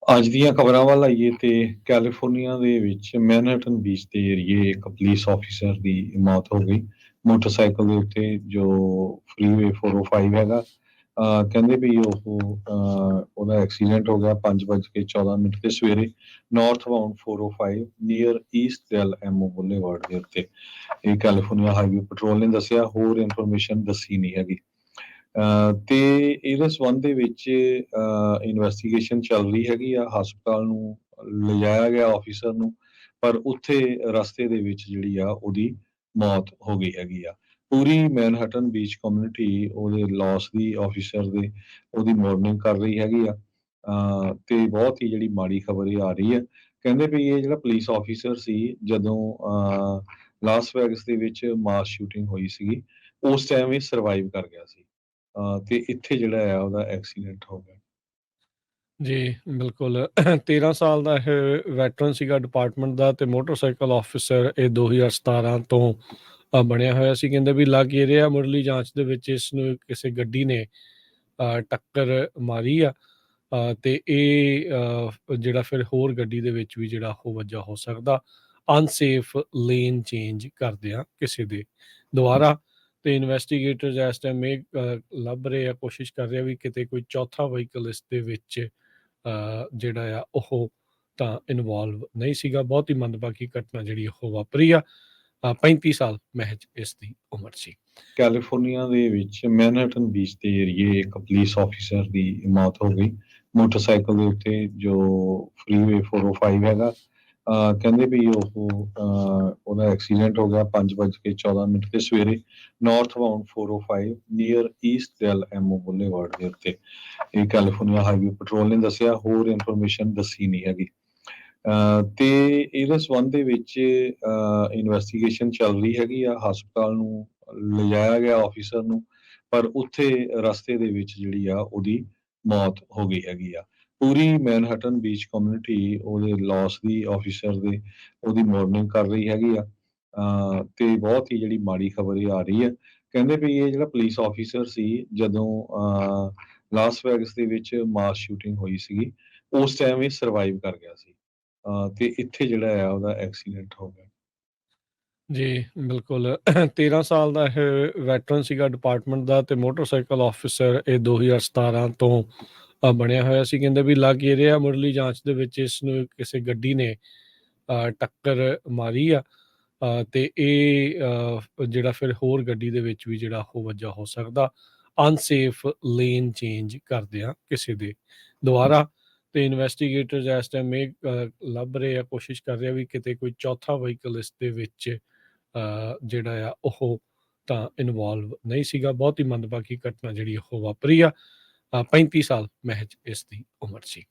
ਅੱਜ ਦੀਆਂ ਖਬਰਾਂ ਵੱਲ ਆਈਏ ਤੇ ਕੈਲੀਫੋਰਨੀਆ ਦੇ ਵਿੱਚ ਮੈਨਹਟਨ ਬੀਚ ਦੇ ਏਰੀਏ ਇੱਕ ਪੁਲਿਸ ਆਫੀਸਰ ਦੀ ਮੌਤ ਹੋ ਗਈ। ਮੋਟਰਸਾਈਕਲ ਦੇ ਉੱਤੇ ਜੋ ਫਰੀਵੇ 405 ਹੈਗਾ, ਕਹਿੰਦੇ ਵੀ ਉਹਦਾ ਐਕਸੀਡੈਂਟ ਹੋ ਗਿਆ 5:14 ਤੇ ਸਵੇਰੇ northbound 405 near East Del Amo Boulevard ਦੇ ਉੱਤੇ। ਇਹ ਕੈਲੀਫੋਰਨੀਆ ਹਾਈਵੇ ਪੈਟਰੋਲ ਨੇ ਦੱਸਿਆ, ਹੋਰ ਇਨਫੋਰਮੇਸ਼ਨ ਦੱਸੀ ਨਹੀਂ ਹੈਗੀ। ਤੇ ਇਹਦੇ ਸੰਬੰਧ ਦੇ ਵਿੱਚ ਇਨਵੈਸਟੀਗੇਸ਼ਨ ਚੱਲ ਰਹੀ ਹੈਗੀ ਆ। ਹਸਪਤਾਲ ਨੂੰ ਲਿਜਾਇਆ ਗਿਆ ਆਫਿਸਰ ਨੂੰ, ਪਰ ਉੱਥੇ ਰਸਤੇ ਦੇ ਵਿੱਚ ਜਿਹੜੀ ਆ ਉਹਦੀ ਮੌਤ ਹੋ ਗਈ ਹੈਗੀ ਆ। ਪੂਰੀ ਮੈਨਹਟਨ ਬੀਚ ਕਮਿਊਨਿਟੀ ਉਹਦੇ ਲਾਸ ਦੀ ਆਫਿਸਰ ਦੇ ਉਹਦੀ ਮੋਰਨਿੰਗ ਕਰ ਰਹੀ ਹੈਗੀ ਆ। ਤੇ ਬਹੁਤ ਹੀ ਜਿਹੜੀ ਮਾੜੀ ਖਬਰ ਇਹ ਆ ਰਹੀ ਹੈ। ਕਹਿੰਦੇ ਵੀ ਇਹ ਜਿਹੜਾ ਪੁਲਿਸ ਆਫਿਸਰ ਸੀ, ਜਦੋਂ ਲਾਸ ਵੈਗਸ ਦੇ ਵਿੱਚ ਮਾਸ ਸ਼ੂਟਿੰਗ ਹੋਈ ਸੀਗੀ, ਉਸ ਟਾਈਮ ਇਹ ਸਰਵਾਈਵ ਕਰ ਗਿਆ ਸੀ। ਤੇ ਇੱਥੇ ਜਿਹੜਾ ਆ ਉਹਦਾ ਐਕਸੀਡੈਂਟ ਹੋ ਗਿਆ। ਜੀ, ਬਿਲਕੁਲ 13 ਸਾਲ ਦਾ ਇਹ ਵੈਟਰਨ ਸੀਗਾ ਡਿਪਾਰਟਮੈਂਟ ਦਾ ਤੇ ਮੋਟਰਸਾਈਕਲ ਆਫਿਸਰ ਇਹ 2017 ਤੋਂ ਬਣਿਆ ਹੋਇਆ ਸੀ। ਕਹਿੰਦੇ ਵੀ ਲੱਗ ਇਹ ਰਿਹਾ ਮੁੱਢਲੀ ਜਾਂਚ ਦੇ ਵਿੱਚ ਇਸ ਨੂੰ ਕਿਸੇ ਗੱਡੀ ਨੇ ਟੱਕਰ ਮਾਰੀ ਆ ਤੇ ਇਹ ਜਿਹੜਾ ਫਿਰ ਹੋਰ ਗੱਡੀ ਦੇ ਵਿੱਚ ਵੀ ਜਿਹੜਾ ਉਹ ਵੱਜਾ ਹੋ ਸਕਦਾ ਅਨਸੇਫ ਲੇਨ ਚੇਂਜ ਕਰਦਿਆਂ ਕਿਸੇ ਦੇ ਦੁਆਰਾ। ਤੇ ਇਨਵੈਸਟੀਗੇਟਰਸ ਇਸ ਟਾਈਮ ਇਹ ਲੱਭ ਰਹੇ ਆ, ਕੋਸ਼ਿਸ਼ ਕਰ ਰਹੇ ਆ ਵੀ ਕਿਤੇ ਕੋਈ ਚੌਥਾ ਵਹੀਕਲ ਇਸ ਦੇ ਵਿੱਚ ਜਿਹੜਾ ਆ ਉਹ ਤਾਂ ਇਨਵੋਲਵ ਨਹੀਂ ਸੀਗਾ। ਬਹੁਤ ਹੀ ਮੰਦਭਾਗੀ ਘਟਨਾ ਜਿਹੜੀ ਉਹ ਵਾਪਰੀ ਆ। 35 ਸਾਲ ਮਹਿਜ ਇਸ ਦੀ ਉਮਰ ਸੀ। ਕੈਲੀਫੋਰਨੀਆ ਦੇ ਵਿੱਚ ਮੈਨਹਟਨ ਬੀਚ ਦੇ ਏਰੀਏ ਇੱਕ ਪੁਲਿਸ ਆਫਿਸਰ ਦੀ ਮੌਤ ਹੋ ਗਈ। ਮੋਟਰਸਾਈਕਲ ਦੇ ਉੱਤੇ ਜੋ ਫਰੀਵੇ 405 ਹੈਗਾ, ਕਹਿੰਦੇ ਵੀ ਉਹਦਾ ਐਕਸੀਡੈਂਟ ਹੋ ਗਿਆ 5:14 ਤੇ ਸਵੇਰੇ northbound 405 near East Del Amo Boulevard ਦੇ ਉੱਤੇ। ਇਹ ਕੈਲੀਫੋਰਨੀਆ ਹਾਈਵੇ ਪੈਟਰੋਲ ਨੇ ਦੱਸਿਆ, ਹੋਰ ਇਨਫੋਰਮੇਸ਼ਨ ਦੱਸੀ ਨਹੀਂ ਹੈਗੀ। ਤੇ ਇਹਦੇ ਸੰਬੰਧ ਦੇ ਵਿੱਚ ਇਨਵੈਸਟੀਗੇਸ਼ਨ ਚੱਲ ਰਹੀ ਹੈਗੀ ਆ। ਹਸਪਤਾਲ ਨੂੰ ਲਿਜਾਇਆ ਗਿਆ ਆਫਿਸਰ ਨੂੰ, ਪਰ ਉੱਥੇ ਰਸਤੇ ਦੇ ਵਿੱਚ ਜਿਹੜੀ ਆ ਉਹਦੀ ਮੌਤ ਹੋ ਗਈ ਹੈਗੀ ਆ। ਪੂਰੀ ਮੈਨਹਟਨ ਬੀਚ ਕਮਿਊਨਿਟੀ ਉਹਦੇ ਲਾਸ ਦੀ ਆਫਿਸਰ ਦੇ ਉਹਦੀ ਮੋਰਨਿੰਗ ਕਰ ਰਹੀ ਹੈਗੀ ਆ। ਤੇ ਬਹੁਤ ਹੀ ਜਿਹੜੀ ਮਾੜੀ ਖਬਰ ਇਹ ਆ ਰਹੀ ਹੈ। ਕਹਿੰਦੇ ਵੀ ਇਹ ਜਿਹੜਾ ਪੁਲਿਸ ਆਫਿਸਰ ਸੀ, ਜਦੋਂ ਲਾਸ ਵੈਗਸ ਦੇ ਵਿੱਚ ਮਾਸ ਸ਼ੂਟਿੰਗ ਹੋਈ ਸੀਗੀ, ਉਸ ਟਾਈਮ ਇਹ ਸਰਵਾਈਵ ਕਰ ਗਿਆ ਸੀ। ਤੇ ਇੱਥੇ ਜਿਹੜਾ ਆ ਉਹਦਾ ਐਕਸੀਡੈਂਟ ਹੋ ਗਿਆ। ਜੀ, ਬਿਲਕੁਲ 13 ਸਾਲ ਦਾ ਇਹ ਵੈਟਰਨ ਸੀਗਾ ਡਿਪਾਰਟਮੈਂਟ ਦਾ ਤੇ ਮੋਟਰਸਾਈਕਲ ਆਫਿਸਰ ਇਹ 2017 ਤੋਂ ਬਣਿਆ ਹੋਇਆ ਸੀ। ਕਹਿੰਦੇ ਵੀ ਲੱਗ ਇਹ ਰਿਹਾ ਮੁੱਢਲੀ ਜਾਂਚ ਦੇ ਵਿੱਚ ਇਸ ਨੂੰ ਕਿਸੇ ਗੱਡੀ ਨੇ ਟੱਕਰ ਮਾਰੀ ਆ ਤੇ ਇਹ ਜਿਹੜਾ ਫਿਰ ਹੋਰ ਗੱਡੀ ਦੇ ਵਿੱਚ ਵੀ ਜਿਹੜਾ ਉਹ ਵੱਜਾ ਹੋ ਸਕਦਾ ਅਨਸੇਫ ਲੇਨ ਚੇਂਜ ਕਰਦਿਆਂ ਕਿਸੇ ਦੇ ਦੁਆਰਾ। ਤੇ ਇਨਵੈਸਟੀਗੇਟਰਸ ਇਸ ਟਾਈਮ ਇਹ ਲੱਭ ਰਹੇ ਆ, ਕੋਸ਼ਿਸ਼ ਕਰ ਰਹੇ ਆ ਵੀ ਕਿਤੇ ਕੋਈ ਚੌਥਾ ਵਹੀਕਲ ਇਸ ਦੇ ਵਿੱਚ ਜਿਹੜਾ ਆ ਉਹ ਤਾਂ ਇਨਵੋਲਵ ਨਹੀਂ ਸੀਗਾ। ਬਹੁਤ ਹੀ ਮੰਦਭਾਗੀ ਘਟਨਾ ਜਿਹੜੀ ਉਹ ਵਾਪਰੀ ਆ। 35 ਸਾਲ ਮਹਿਜ ਇਸ ਦੀ ਉਮਰ ਸੀ।